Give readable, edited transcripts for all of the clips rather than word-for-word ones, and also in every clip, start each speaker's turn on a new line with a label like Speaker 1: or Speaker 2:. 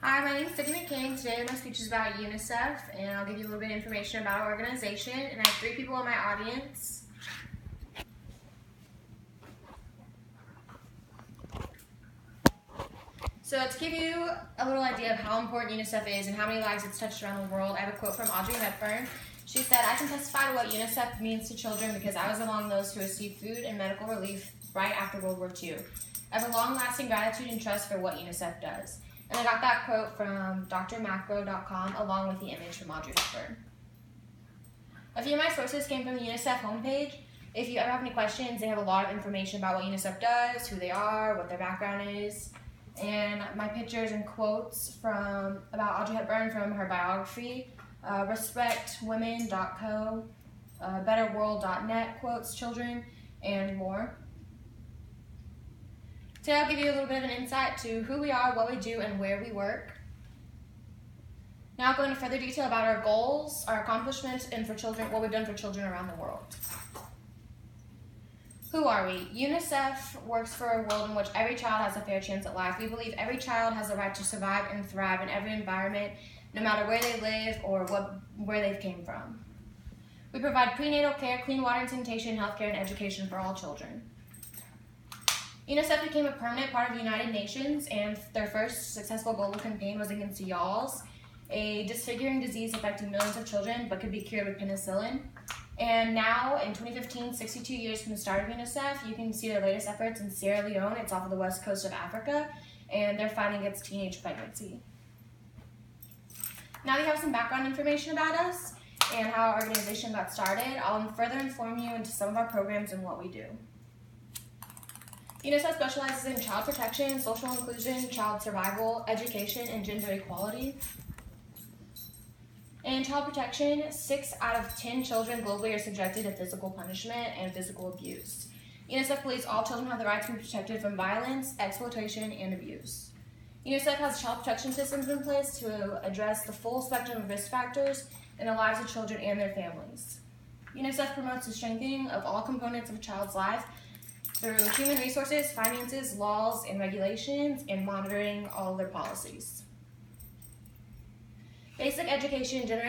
Speaker 1: Hi, my name is McCain. Today my speech is about UNICEF, and I'll give you a little bit of information about our organization. And I have 3 people in my audience. So to give you a little idea of how important UNICEF is and how many lives it's touched around the world, I have a quote from Audrey Hepburn. She said, "I can testify to what UNICEF means to children because I was among those who received food and medical relief right after World War II. I have a long-lasting gratitude and trust for what UNICEF does." And I got that quote from drmacro.com along with the image from Audrey Hepburn. A few of my sources came from the UNICEF homepage. If you ever have any questions, they have a lot of information about what UNICEF does, who they are, what their background is. And my pictures and quotes about Audrey Hepburn from her biography, respectwomen.co, betterworld.net quotes children, and more. Today I'll give you a little bit of an insight to who we are, what we do, and where we work. Now I'll go into further detail about our goals, our accomplishments, and for children, what we've done for children around the world. Who are we? UNICEF works for a world in which every child has a fair chance at life. We believe every child has the right to survive and thrive in every environment, no matter where they live or where they came from. We provide prenatal care, clean water and sanitation, healthcare, and education for all children. UNICEF became a permanent part of the United Nations, and their first successful global campaign was against Yaws, a disfiguring disease affecting millions of children but could be cured with penicillin. And now, in 2015, 62 years from the start of UNICEF, you can see their latest efforts in Sierra Leone. It's off of the west coast of Africa, and they're fighting against teenage pregnancy. Now that you have some background information about us and how our organization got started, I'll further inform you into some of our programs and what we do. UNICEF specializes in child protection, social inclusion, child survival, education, and gender equality. In child protection, 6 out of 10 children globally are subjected to physical punishment and physical abuse. UNICEF believes all children have the right to be protected from violence, exploitation, and abuse. UNICEF has child protection systems in place to address the full spectrum of risk factors in the lives of children and their families. UNICEF promotes the strengthening of all components of a child's life through human resources, finances, laws, and regulations, and monitoring all of their policies. Basic education and gender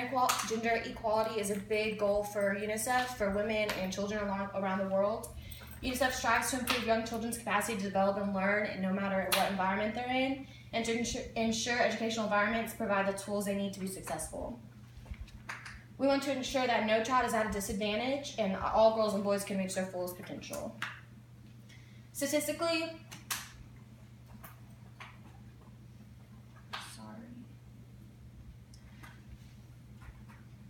Speaker 1: equality is a big goal for UNICEF, for women and children around the world. UNICEF strives to improve young children's capacity to develop and learn no matter what environment they're in, and to ensure educational environments provide the tools they need to be successful. We want to ensure that no child is at a disadvantage and all girls and boys can reach their fullest potential. Statistically,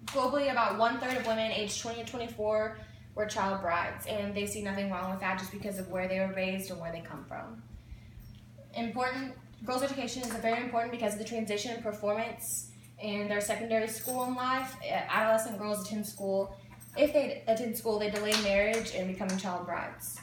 Speaker 1: globally, about 1/3 of women aged 20 to 24 were child brides, and they see nothing wrong with that just because of where they were raised and where they come from. Girls' education is very important because of the transition in performance in their secondary school in life. Adolescent girls attend school. If they attend school, they delay marriage and becoming child brides.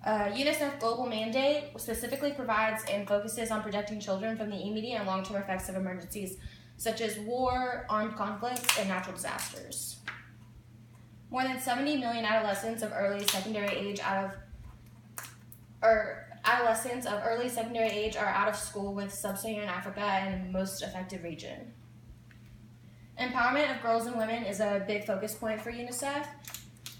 Speaker 1: UNICEF global mandate specifically provides and focuses on protecting children from the immediate and long-term effects of emergencies such as war, armed conflicts, and natural disasters. More than 70 million adolescents of early secondary age are out of school with sub-Saharan Africa and the most affected region. Empowerment of girls and women is a big focus point for UNICEF.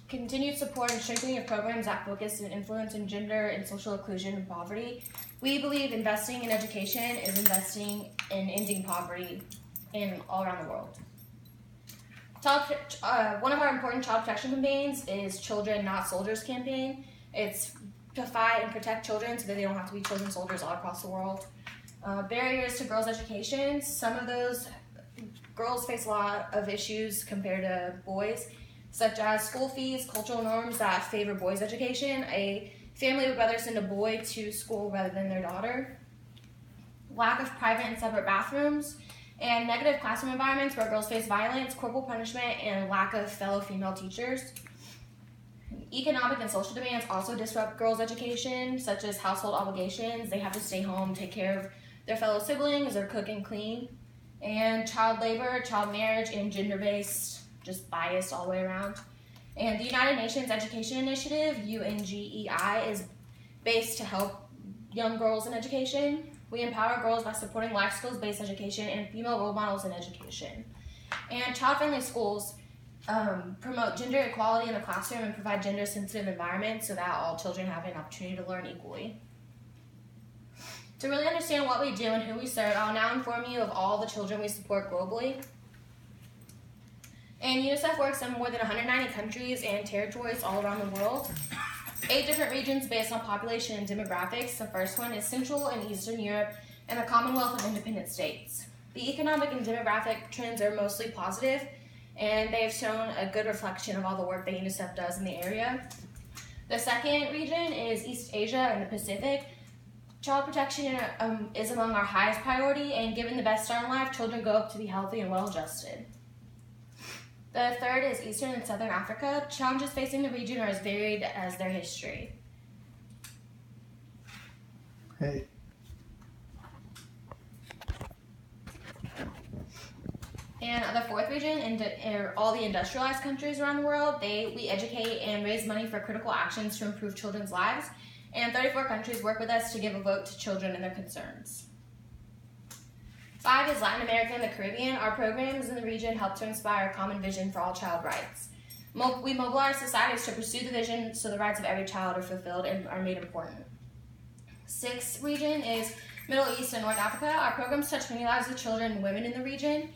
Speaker 1: Continued support and strengthening of programs that focus and influence in gender and social inclusion and poverty. We believe investing in education is investing in ending poverty all around the world. One of our important child protection campaigns is Children Not Soldiers campaign. It's to fight and protect children so that they don't have to be children soldiers all across the world. Barriers to girls' education. Some of those girls face a lot of issues compared to boys, such as school fees, cultural norms that favor boys' education. A family would rather send a boy to school rather than their daughter. Lack of private and separate bathrooms, and negative classroom environments where girls face violence, corporal punishment, and lack of fellow female teachers. Economic and social demands also disrupt girls' education, such as household obligations. They have to stay home, take care of their fellow siblings, or cook and clean. And child labor, child marriage, and gender-based just biased all the way around. And the United Nations Education Initiative, UNGEI, is based to help young girls in education. We empower girls by supporting life skills-based education and female role models in education. And child-friendly schools promote gender equality in the classroom and provide gender-sensitive environments so that all children have an opportunity to learn equally. To really understand what we do and who we serve, I'll now inform you of all the children we support globally. And UNICEF works in more than 190 countries and territories all around the world. 8 different regions based on population and demographics. The first one is Central and Eastern Europe and the Commonwealth of Independent States. The economic and demographic trends are mostly positive, and they've shown a good reflection of all the work that UNICEF does in the area. The second region is East Asia and the Pacific. Child protection is among our highest priority, and given the best start in life, children grow up to be healthy and well-adjusted. The third is Eastern and Southern Africa. Challenges facing the region are as varied as their history.
Speaker 2: Hey.
Speaker 1: And the fourth region, all the industrialized countries around the world, we educate and raise money for critical actions to improve children's lives. And 34 countries work with us to give a vote to children and their concerns. 5 is Latin America and the Caribbean. Our programs in the region help to inspire a common vision for all child rights. We mobilize societies to pursue the vision so the rights of every child are fulfilled and are made important. 6th region is Middle East and North Africa. Our programs touch many lives of children and women in the region.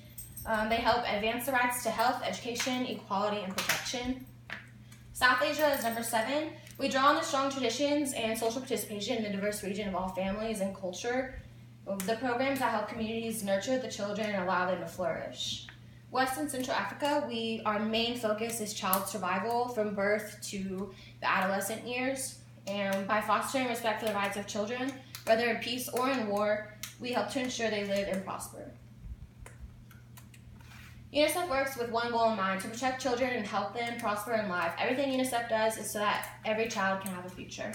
Speaker 1: They help advance the rights to health, education, equality, and protection. South Asia is number 7. We draw on the strong traditions and social participation in the diverse region of all families and culture. The programs that help communities nurture the children and allow them to flourish. West and Central Africa, our main focus is child survival from birth to the adolescent years. And by fostering respect for the rights of children, whether in peace or in war, we help to ensure they live and prosper. UNICEF works with one goal in mind, to protect children and help them prosper in life. Everything UNICEF does is so that every child can have a future.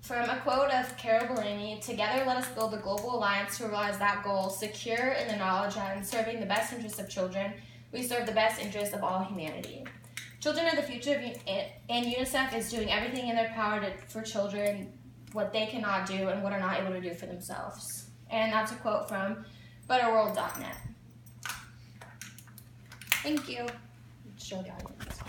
Speaker 1: From a quote of Carol Bellamy, "Together let us build a global alliance to realize that goal, secure in the knowledge that in serving the best interests of children, we serve the best interests of all humanity." Children are the future, and UNICEF is doing everything in their power for children, what they cannot do and what are not able to do for themselves. And that's a quote from betterworld.net. Thank you. Show the audience.